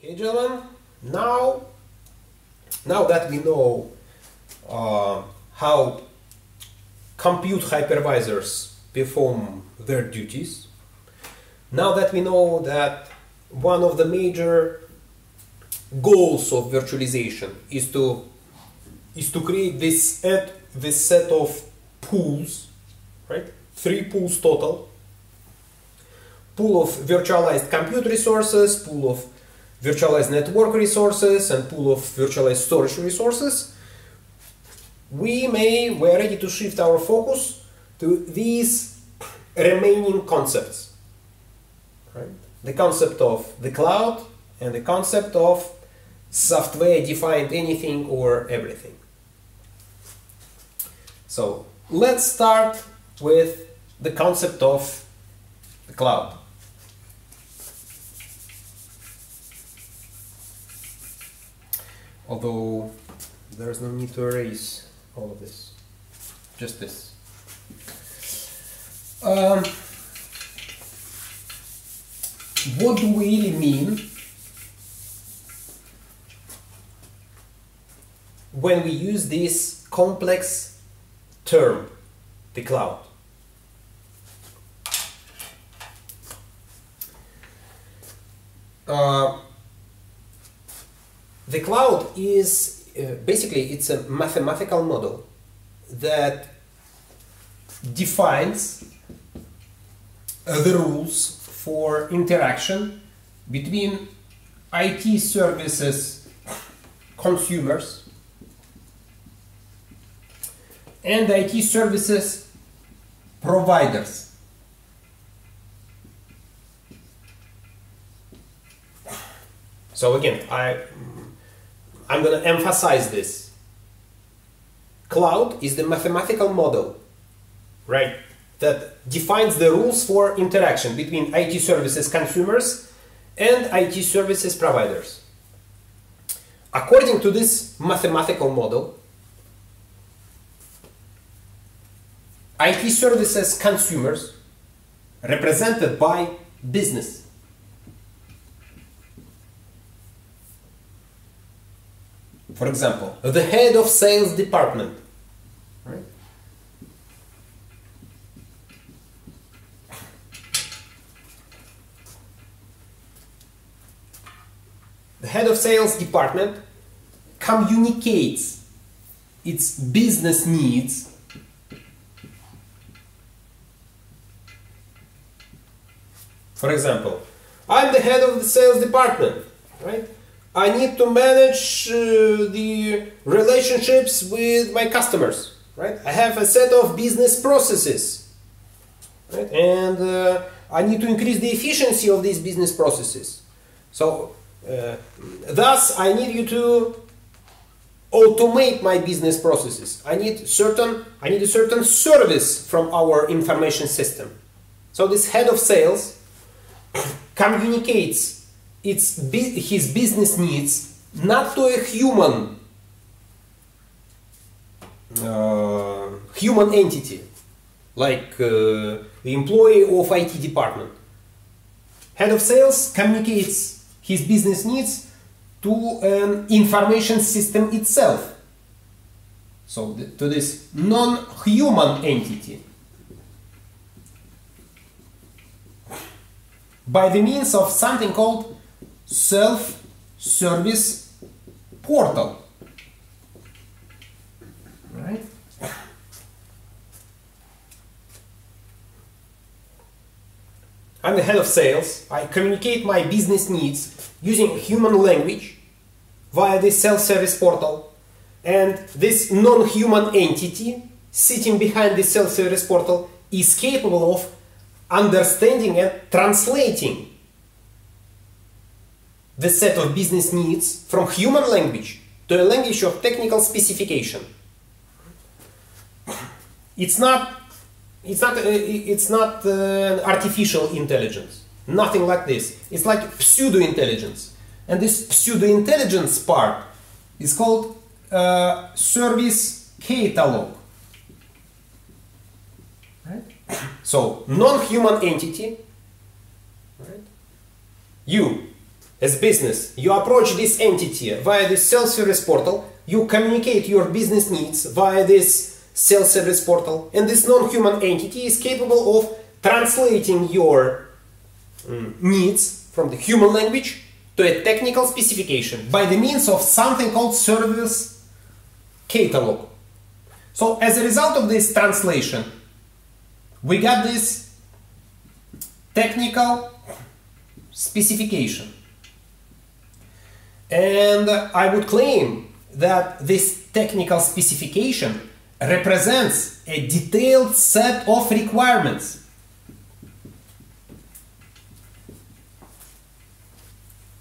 Okay, gentlemen, now that we know how compute hypervisors perform their duties, now that we know that one of the major goals of virtualization is to create this set of pools, right? 3 pools total. Pool of virtualized compute resources, pool of virtualized network resources, and pool of virtualized storage resources. We are ready to shift our focus to these remaining concepts, right? The concept of the cloud and the concept of software-defined anything or everything. So let's start with the concept of the cloud. Although there's no need to erase all of this, just this. What do we really mean when we use this complex term, the cloud? The cloud is basically it's a mathematical model that defines the rules for interaction between IT services consumers and IT services providers. So again, I'm going to emphasize this. Cloud is the mathematical model, right, that defines the rules for interaction between IT services consumers and IT services providers. According to this mathematical model, IT services consumers, represented by business, for example, the head of sales department, right? The head of sales department communicates its business needs for example, I'm the head of the sales department, right? I need to manage the relationships with my customers, right? I have a set of business processes, right? And I need to increase the efficiency of these business processes. So, thus, I need you to automate my business processes. I need a certain service from our information system. So this head of sales communicates his business needs not to a human entity like the employee of IT department. Head of sales communicates his business needs to an information system itself, so to this non-human entity, by the means of something called self-service portal, right? I'm the head of sales. I communicate my business needs using human language via this self-service portal, and this non-human entity sitting behind the self-service portal is capable of understanding and translating the set of business needs from human language to a language of technical specification. It's not artificial intelligence, nothing like this. It's like pseudo-intelligence, and this pseudo-intelligence part is called service catalog. Right? So non-human entity, right? You as business, you approach this entity via this self-service portal, you communicate your business needs via this self-service portal, and this non-human entity is capable of translating your needs from the human language to a technical specification by the means of something called service catalog. So as a result of this translation, we got this technical specification. And I would claim that this technical specification represents a detailed set of requirements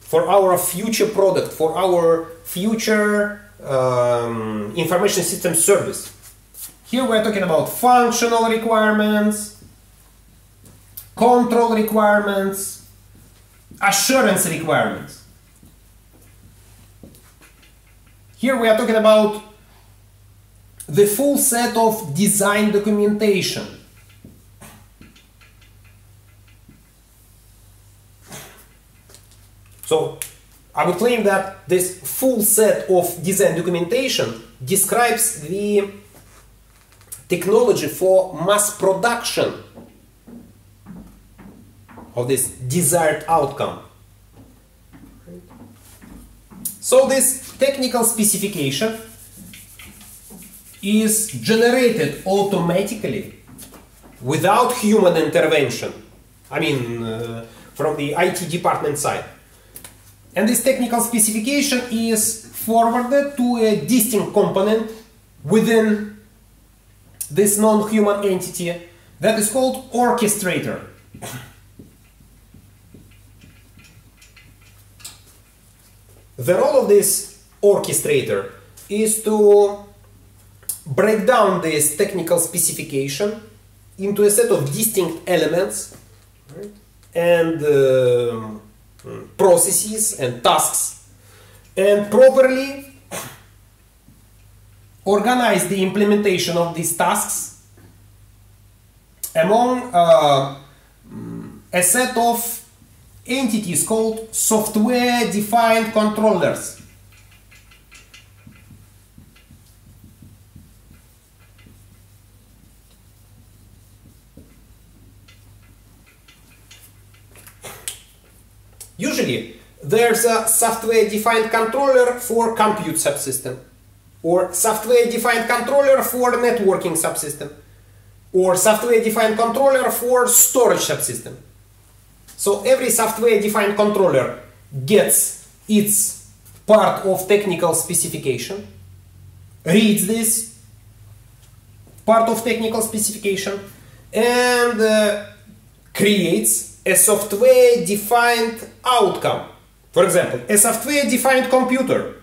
for our future product, for our future information system service. Here we're talking about functional requirements, control requirements, assurance requirements. Here we are talking about the full set of design documentation. So I would claim that this full set of design documentation describes the technology for mass production of this desired outcome. So this technical specification is generated automatically without human intervention. I mean, from the IT department side. And this technical specification is forwarded to a distinct component within this non-human entity that is called orchestrator. The role of this orchestrator is to break down this technical specification into a set of distinct elements, right, and processes and tasks, and properly organize the implementation of these tasks among a set of entities called software-defined controllers. Usually, there's a software-defined controller for compute subsystem, or software-defined controller for networking subsystem, or software-defined controller for storage subsystem. So every software-defined controller gets its part of technical specification, reads this part of technical specification, and creates a software-defined outcome. For example, a software-defined computer,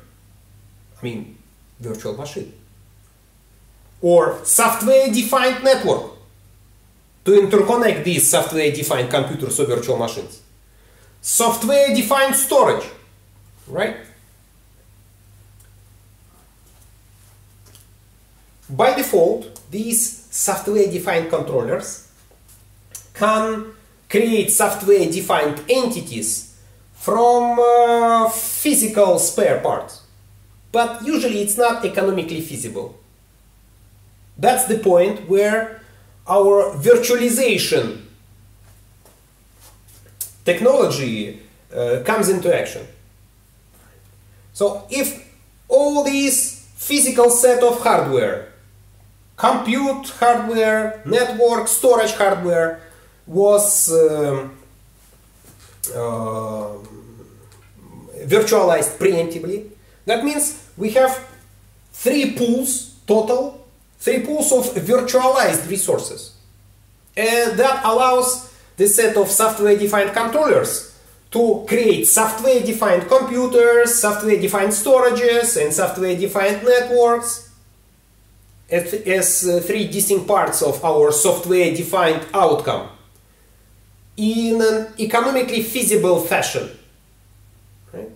I mean, virtual machine, or software-defined network to interconnect these software-defined computers or virtual machines. Software-defined storage, right? By default, these software-defined controllers can create software-defined entities from physical spare parts. But usually it's not economically feasible. That's the point where our virtualization technology comes into action. So if all these physical set of hardware, compute hardware, network, storage hardware, was virtualized preemptively, that means we have three pools total, three pools of virtualized resources. And that allows this set of software-defined controllers to create software-defined computers, software-defined storages, and software-defined networks as three distinct parts of our software-defined outcome in an economically feasible fashion. Right?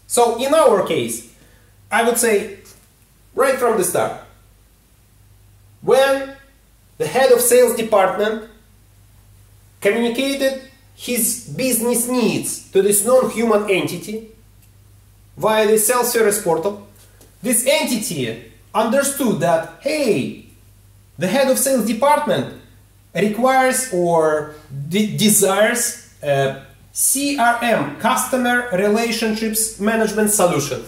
So in our case, I would say right from the start, when the head of sales department communicated his business needs to this non-human entity via the self-service portal. This entity understood that, hey, the head of sales department requires or desires a CRM, Customer Relationships Management Solution.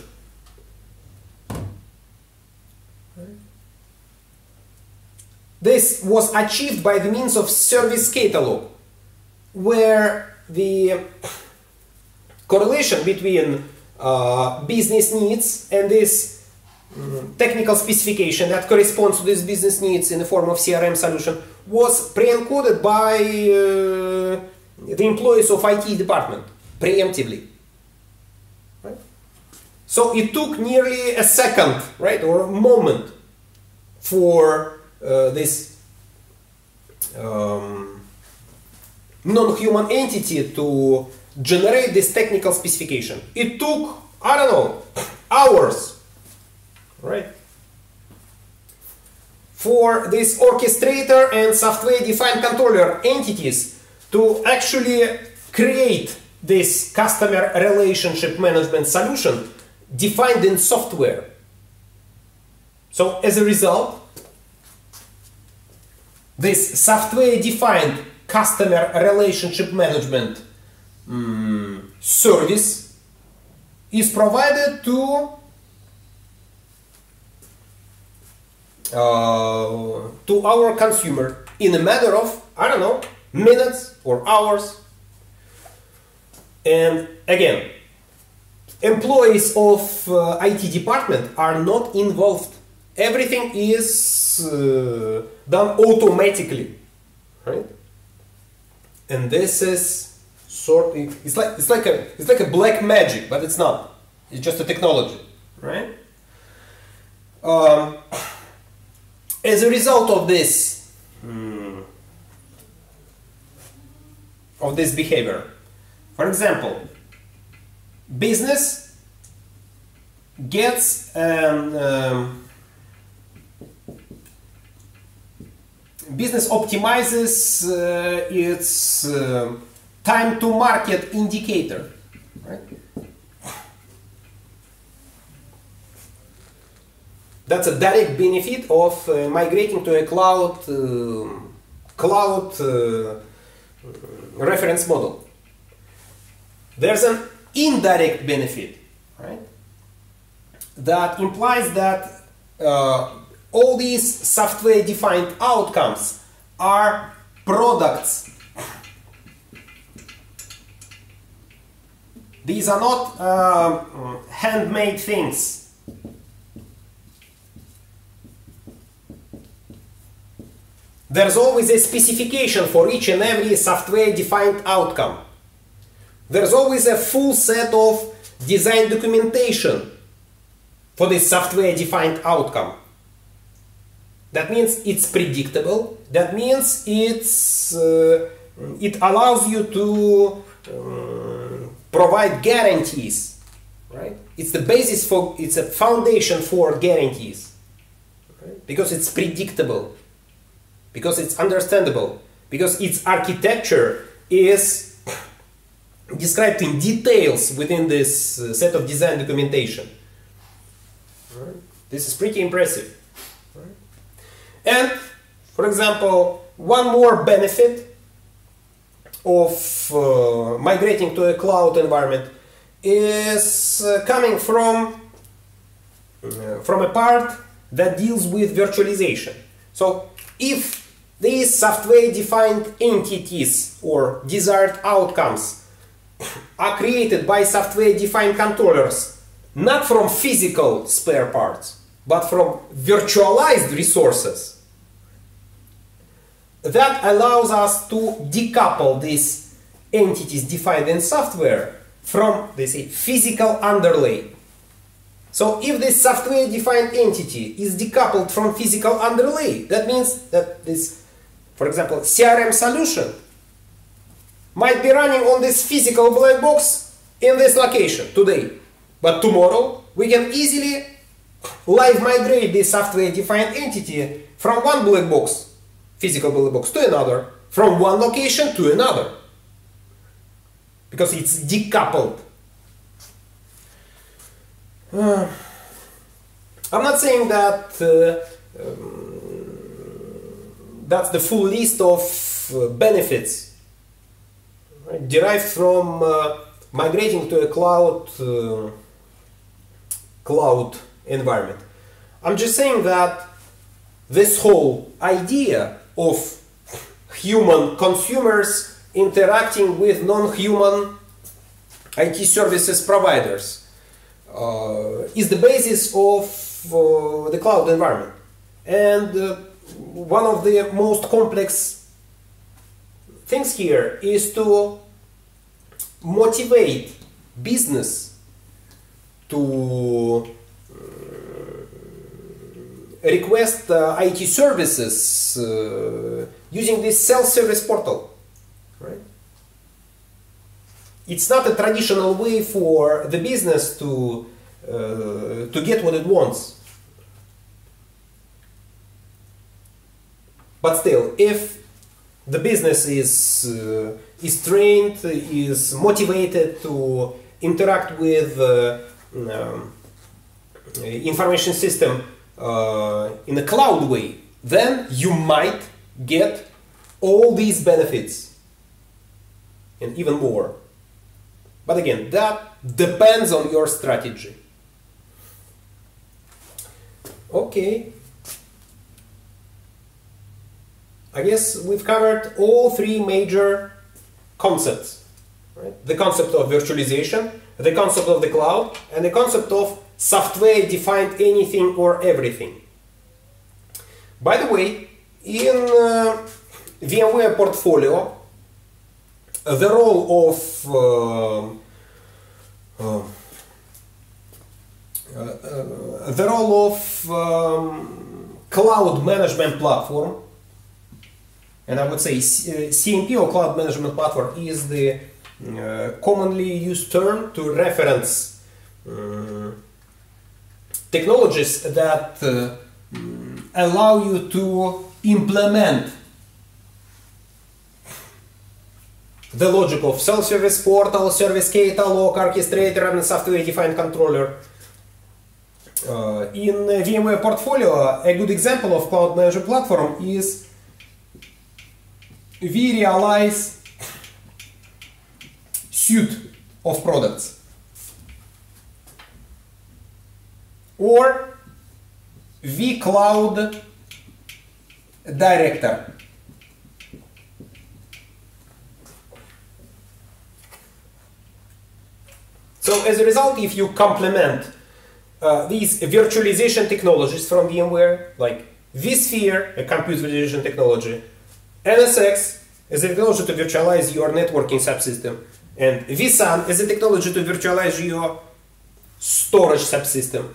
This was achieved by the means of service catalog, where the correlation between business needs and this technical specification that corresponds to these business needs in the form of CRM solution was pre-encoded by the employees of IT department preemptively. Right? So it took nearly a second, right, or a moment for this non-human entity to generate this technical specification. It took, I don't know, hours, right, for this orchestrator and software-defined controller entities to actually create this customer relationship management solution defined in software. So as a result, this software-defined customer relationship management service is provided to our consumer in a matter of, I don't know, minutes or hours. And again, employees of IT department are not involved. Everything is done automatically, right? And this is it's like a black magic, but it's not. It's just a technology, right? As a result of this behavior, for example, business gets business optimizes its time to market indicator, right? That's a direct benefit of migrating to a cloud reference model. There's an indirect benefit, right? That implies that all these software-defined outcomes are products. These are not handmade things. There's always a specification for each and every software-defined outcome. There's always a full set of design documentation for this software-defined outcome. That means it's predictable. That means it allows you to provide guarantees, right? It's the basis for, it's a foundation for guarantees, right? Because it's predictable, because it's understandable, because its architecture is described in details within this set of design documentation. Right? This is pretty impressive. Right? And, for example, one more benefit of migrating to a cloud environment is coming from a part that deals with virtualization. So, if these software-defined entities or desired outcomes are created by software-defined controllers, not from physical spare parts, but from virtualized resources, that allows us to decouple these entities defined in software from, they say, physical underlay. So if this software-defined entity is decoupled from physical underlay, that means that this, for example, CRM solution might be running on this physical black box in this location today. But tomorrow we can easily live migrate this software-defined entity from one black box, physical black box, to another, from one location to another. because it's decoupled. I'm not saying that that's the full list of benefits, right, derived from migrating to a cloud environment. I'm just saying that this whole idea of human consumers interacting with non-human IT services providers is the basis of the cloud environment. And one of the most complex things here is to motivate business to request IT services using this self-service portal, right? It's not a traditional way for the business to get what it wants. But still, if the business is trained, is motivated to interact with information system in a cloud way, then you might get all these benefits and even more. But again, that depends on your strategy. Okay. I guess we've covered all three major concepts, right? The concept of virtualization, the concept of the cloud, and the concept of software-defined anything or everything. By the way, in VMware portfolio, the role of cloud management platform, and I would say CMP or cloud management platform is the commonly used term to reference technologies that allow you to implement the logic of self-service portal, service catalog, orchestrator, and software-defined controller. In VMware portfolio, a good example of cloud management platform is vRealize suite of products, or vCloud Director. So as a result, if you complement these virtualization technologies from VMware, like vSphere, a compute virtualization technology, NSX is a technology to virtualize your networking subsystem, and vSAN is a technology to virtualize your storage subsystem.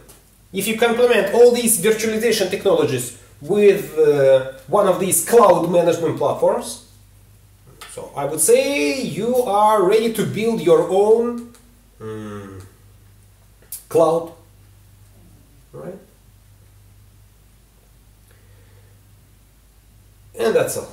If you complement all these virtualization technologies with one of these cloud management platforms, so I would say you are ready to build your own cloud, right? And that's all.